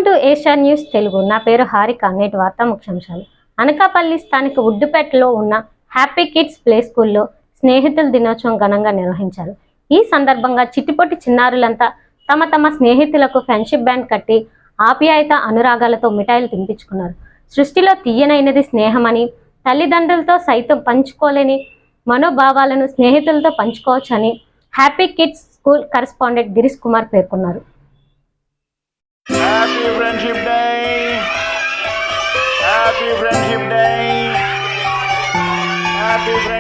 Welcome to Asia news Telugu. నా పేరు హారిక. నేటి వార్తా ముఖ్యాంశాలు. అనకాపల్లి స్థానిక ఉడ్డుపేటలో ఉన్న హ్యాపీ కిడ్స్ ప్లే స్కూల్లో స్నేహితుల దినోత్సవం ఘనంగా నిర్వహించారు. ఈ సందర్భంగా చిట్టిపొట్టి చిన్నారులంతా తమ తమ స్నేహితులకు ఫ్రెండ్షిప్ బ్యాండ్ కట్టి ఆప్యాయత అనురాగాలతో మిఠాయిలు తినిపించుకున్నారు. సృష్టిలో తీయనైనది స్నేహమని, తల్లిదండ్రులతో సైతం పంచుకోలేని మనోభావాలను స్నేహితులతో పంచుకోవచ్చని happy kids school correspondent Girish Kumar పేర్కొన్నారు. Happy Friendship Day! Happy Friendship Day! Happy Friendship